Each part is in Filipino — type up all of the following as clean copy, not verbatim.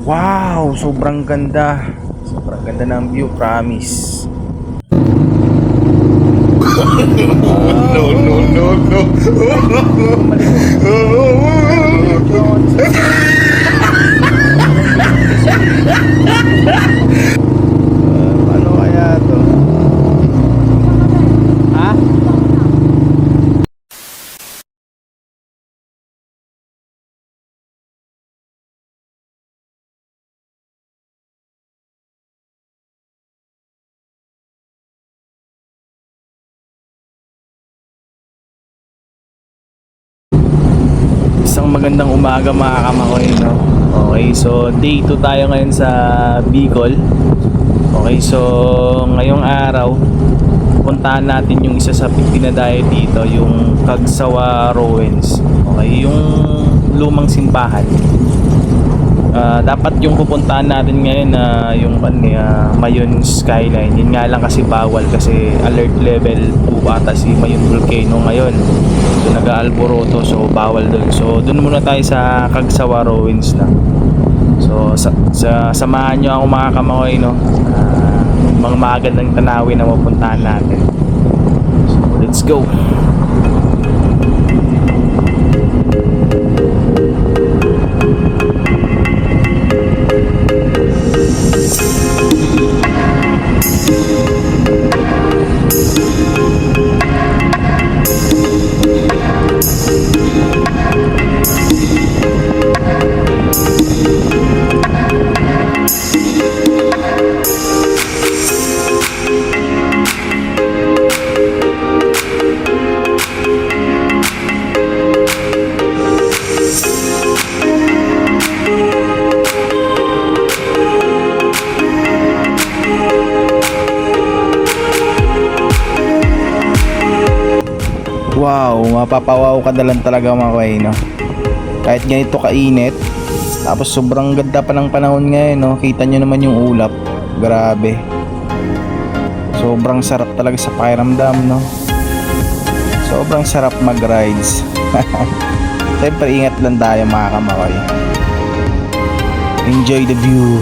Wow, sobrang ganda. Sobrang ganda ng view, promise. No, no, no, no. Ano kaya to? Ha? Isang magandang umaga mga kamakoy, no? Okay, so day 2 tayo ngayon sa Bicol. Okay, so ngayong araw puntahan natin yung isa sa pinadayo dito, yung Cagsawa Ruins. Okay, yung lumang simbahan. Dapat yung pupuntahan natin ngayon na yung Mayon Skyline. Yun nga lang kasi bawal kasi alert level 2 ata si Mayon Volcano ngayon. So nag-aalboroto, so bawal doon. So doon muna tayo sa Cagsawa Ruins na. So samahan nyo ako mga kamakoy, no? Mga magandang tanawin na mapuntahan natin. So let's go. Wow, mapapawaw ka na lang talaga mga kaway, no? Kahit ganito kainit, tapos sobrang ganda pa ng panahon ngayon, no? Kita nyo naman yung ulap, grabe. Sobrang sarap talaga sa pakiramdam, no? Sobrang sarap mag-rides. Siyempre ingat lang tayo mga kamakay. Enjoy the view.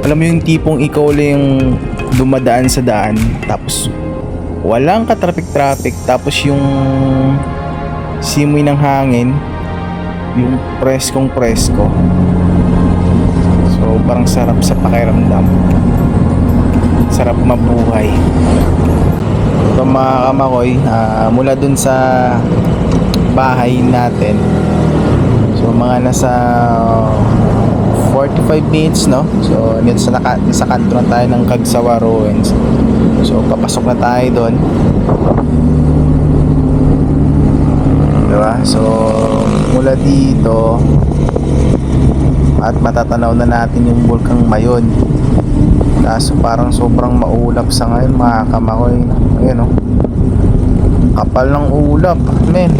Alam mo yung tipong ikaw lang yung dumadaan sa daan, tapos walang ka-traffic tapos yung simoy ng hangin, yung preskong presko. So parang sarap sa pakiramdam, sarap mabuhay. So mga kamakoy, mula dun sa bahay natin, so mga nasa 45 minutes, no? So nasa kanto na tayo ng Cagsawa Ruins. So papasok na tayo doon, diba? So mula dito at matatanaw na natin yung Bulkang Mayon. Kaso parang sobrang maulap sa ngayon mga kamakoy. Ayan, no? Kapal ng ulap, men.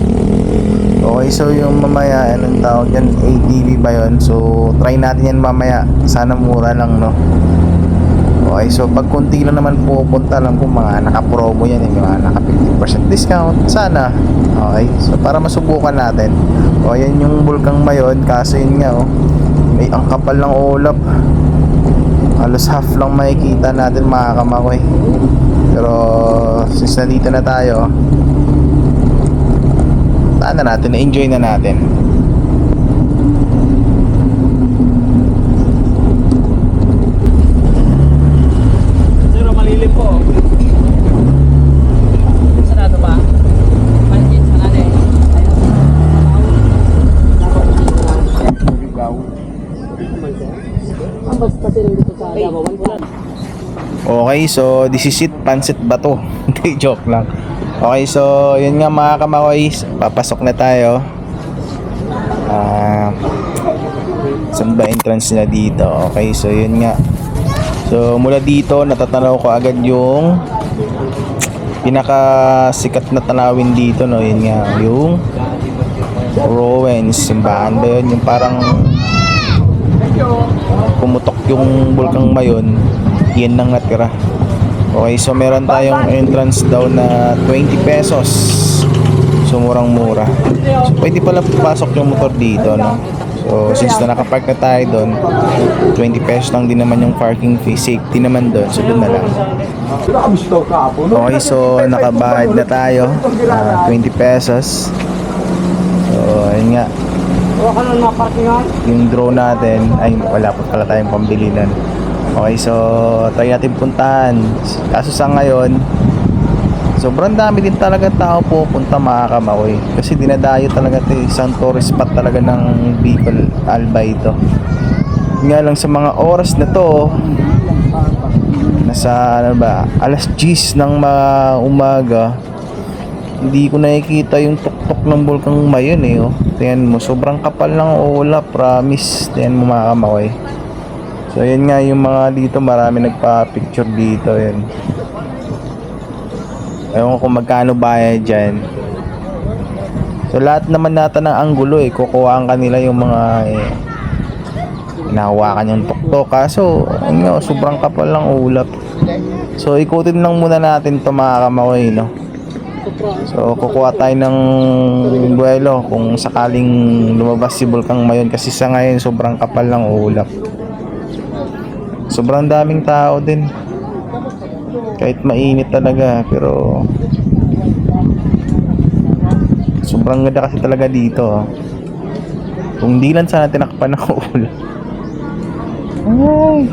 Okay, so yung mamaya, anong tawag yan, ATV ba yun? So try natin yan mamaya, sana mura lang, no? Okay, so pag kunti lang naman pupunta, alam ko mga naka-promo yan, mga naka 50% discount, sana. Okay, so para masubukan natin. O yan yung Bulkang Mayon, kaso yun nga, oh, may ang kapal ng ulap, halos half lang makikita natin mga kamakoy. Pero since nandito na tayo, na natin, na-enjoy na natin. Sir, malilim po. Sarado ba? Panjit, sanade. Okay, so this is it, Pansit Bato. Hindi, joke lang. Okay, so yun nga mga kamakoy, papasok na tayo. Saan ba entrance na dito? Okay, so yun nga. So mula dito natatanaw ko agad yung pinakasikat na tanawin dito, no? Yun nga, yung Rowan's simbahan ba yun? Yung parang pumutok yung bulkang Mayon, yan lang natira. Okay, so meron tayong entrance daw na 20 pesos. So murang mura. So pwede pala papasok yung motor dito, no? So since na nakapark na tayo doon, 20 pesos lang din naman yung parking fee. Safety naman doon, so doon na lang. Okay, so nakabayad na tayo, 20 pesos. So ayun nga, yung drone natin, ay wala pa pala tayong pambili nun. Okay, so try natin puntahan. Kaso sa ngayon, sobrang dami din talaga tao pupunta mga kamakoy. Kasi dinadayo talaga ito, isang tourist spot talaga ng Bicol, Albay ito. Nga lang sa mga oras na to, nasa ano ba, alas 10 ng umaga, hindi ko nakikita yung tuktok ng bulkang Mayon eh. Oh. Tingnan mo, sobrang kapal ng ulap, promise. Tingnan mo mga kamakoy. So yan nga yung mga dito, marami nagpa-picture dito yan. Ewan ko kung magkano bayad dyan. So lahat naman nata ng anggulo eh, kukuhaan kanila yung mga hinahawakan yung tuktok. Kaso ayun nga, sobrang kapal ng ulap. So ikutin lang muna natin to mga kamakoy, no? So kukuha tayo ng buwelo kung sakaling lumabas si bulkang Mayon, kasi sa ngayon sobrang kapal ng ulap. Sobrang daming tao din. Kahit mainit talaga, pero sobrang ganda kasi talaga dito. Kung di lang sana tinakpan ng ulap. Ay.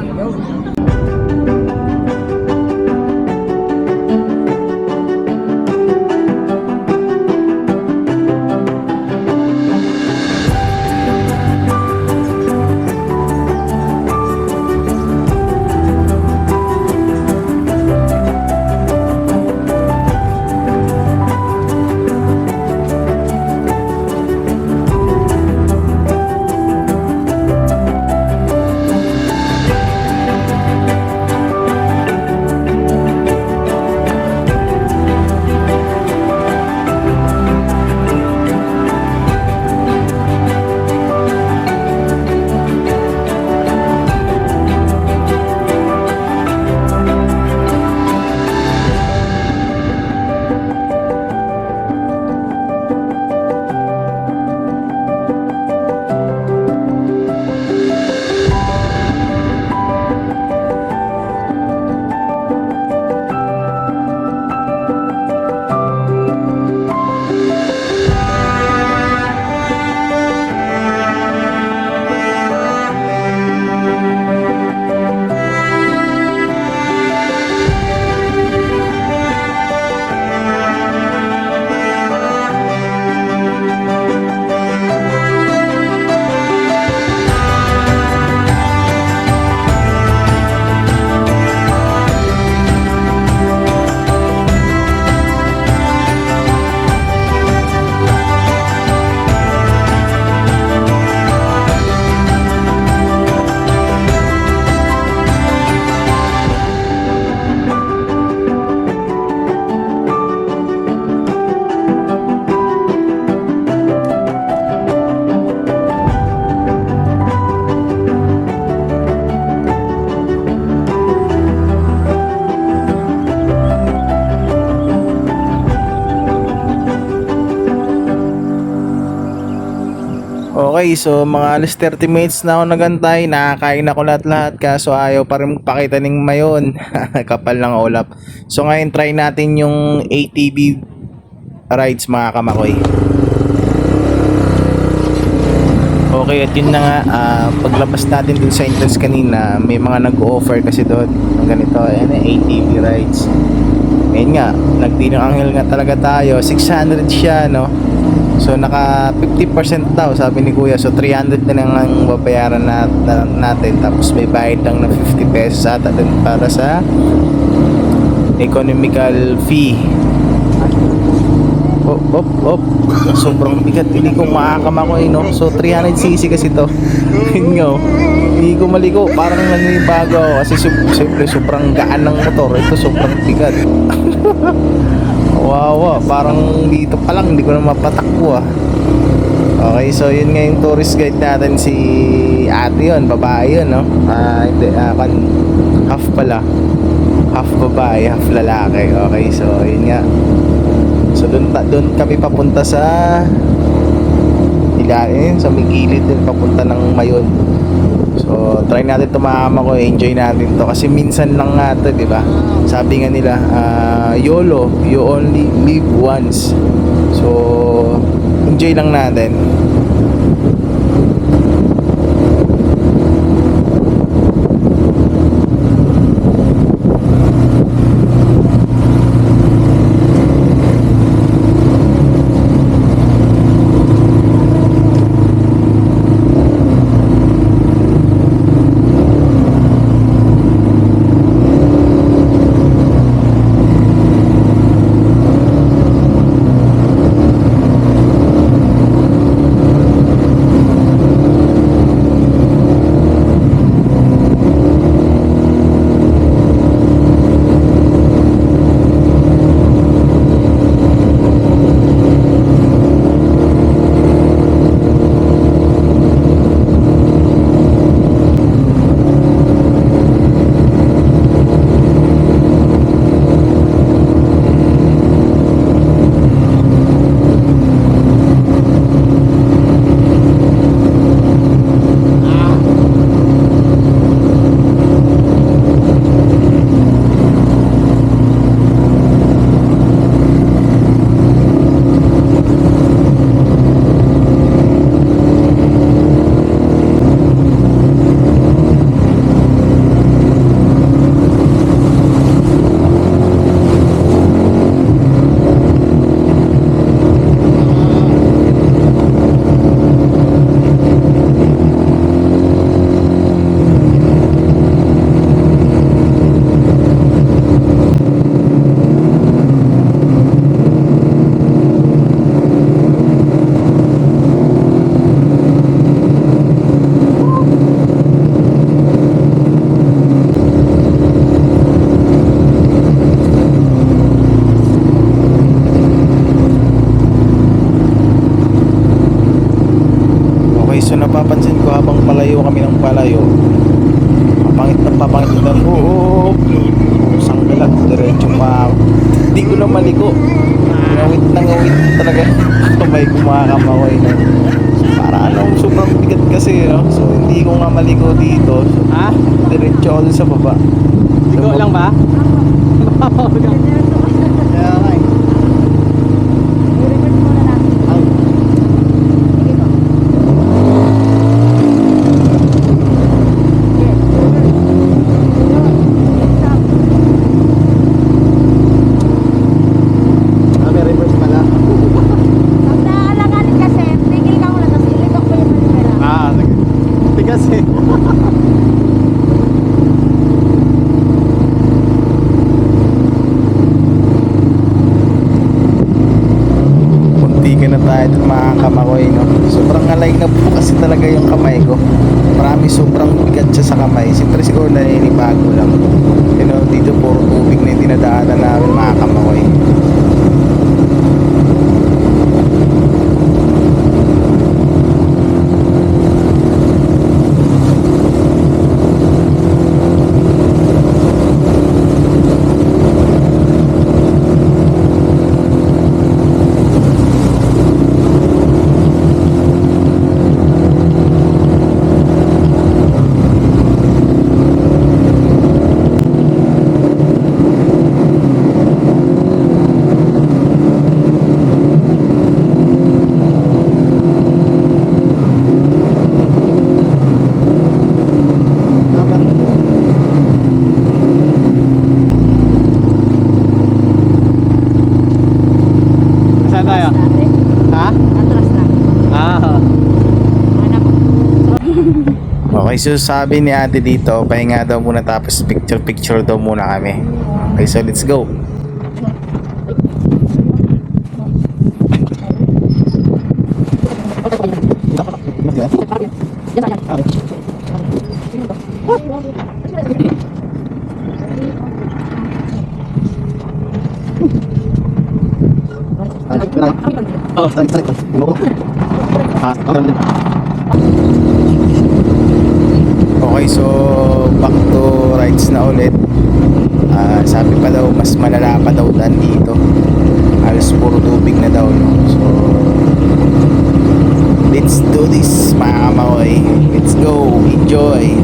Okay, so mga alas 30 minutes na ako nagantay, nakakain ako lahat-lahat, kaso ayaw pa rin pakita ng Mayon. Kapal ng ulap. So ngayon try natin yung ATV rides mga kamakoy. Okay, at yun na nga, paglabas natin dun sa entrance kanina, may mga nag-offer kasi doon ng ganito, ayan, ATV rides. Ngayon nga, nagdinong anghel nga talaga tayo, 600 siya, no? So naka 50% daw sabi ni kuya, so 300 na lang ang babayaran natin, tapos may bayad lang na 50 pesos ata dun para sa economical fee. Op, sobrang bigat, hindi ko makakamakoy, no? So 300cc kasi to. Yun nga, Hindi ko maliko, parang nanibago ako kasi siyempre sobrang gaan ng motor. Ito sobrang bigat. Wawa, parang dito pa lang hindi ko na mapatakbo ah. Okay, so yun nga yung tourist guide natin, si ate yun, babae yun, no? Hindi, half pala. Half babae, half lalaki. Okay, so yun nga. So doon kami papunta sa ilalim, sa may gilid din papunta ng Mayon. So try natin tumama ko, enjoy natin to kasi minsan lang nga to, di ba? Sabi nga nila, YOLO, you only live once. So enjoy lang natin. So napapansin ko habang palayo kami ng palayo, papangit na buhok, sanggalat, diretso pa. Hindi ko na maliko. Ngawit na ngawit talaga. Kamay kumakamakoy na. Para anong sobrang bigat kasi, no? So hindi ko nga maliko dito. So, diretso ako dun sa baba. Ligo lang ba? Kaya nga eh. Tayo mga kamakoy, no? Sobrang alay na po kasi talaga yung kamay ko. Marami, sobrang bigat siya sa kamay. Siyempre siguro naninibago lang. You know, dito puro tubig na yung dinadaanan namin mga kamakoy. Okay, so sabi ni ate dito, pahinga daw muna tapos picture daw muna kami. Okay, so let's go. Okay, so back to rides na ulit. Sabi pa daw mas malala pa daw dan dito. Halos puro tubig na daw, no? So let's do this, mga kamoy. Let's go, enjoy.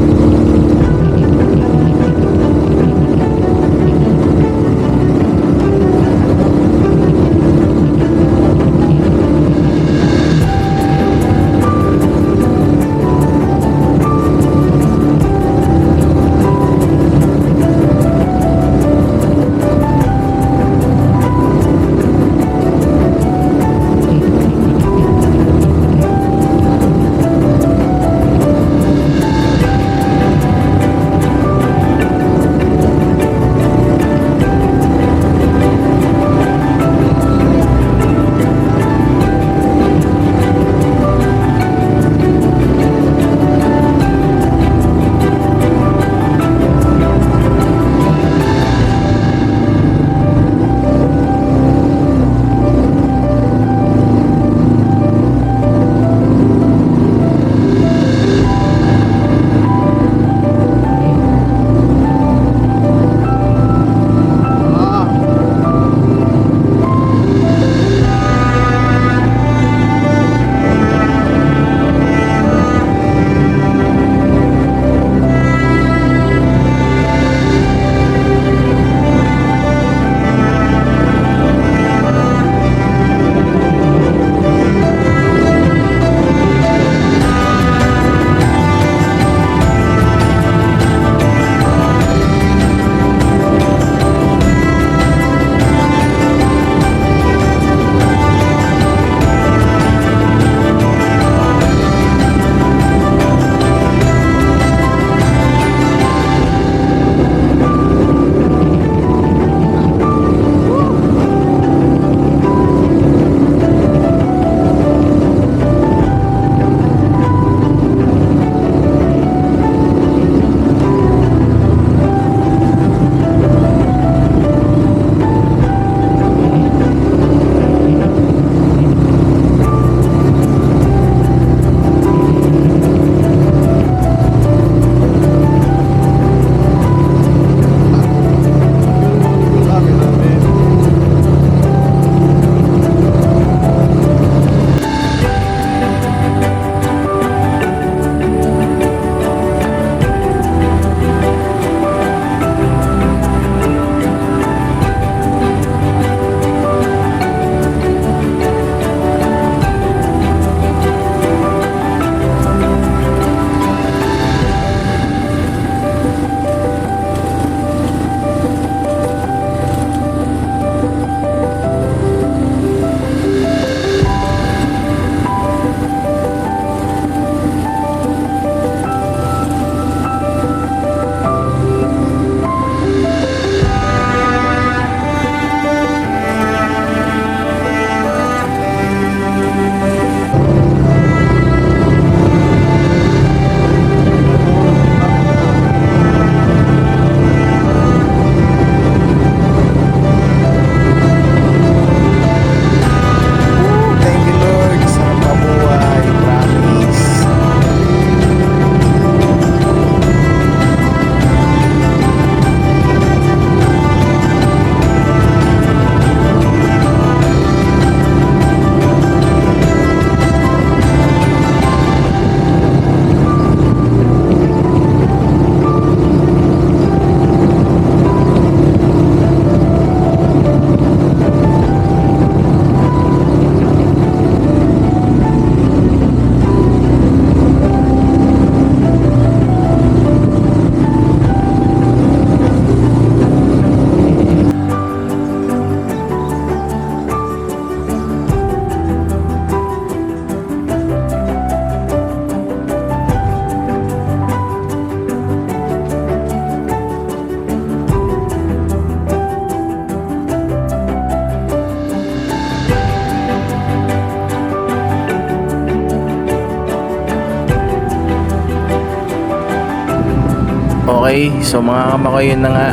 Okay, so mga kamakoy, yun na nga,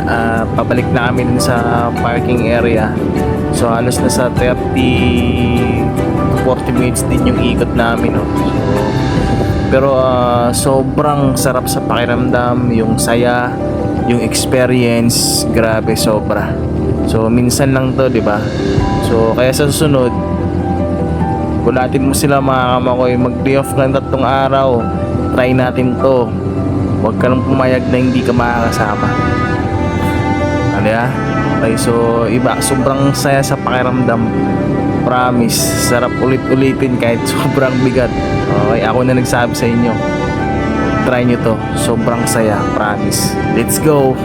pabalik na kami dun sa parking area. So halos na sa 30 40 minutes din yung ikot namin, no? Pero sobrang sarap sa pakiramdam, yung saya, yung experience, grabe sobra. So minsan lang to, di ba? So kaya sa susunod, bulatin mo sila mga kamakoy, mag-day off ng 3 araw. Try natin to. Huwag ka nang pumayag na hindi ka makakasama. Ano ya? Okay, so iba, sobrang saya sa pakiramdam. Promise, sarap ulit-ulitin kahit sobrang bigat. Okay, ako na nagsabi sa inyo. Try nyo to, sobrang saya, promise. Let's go!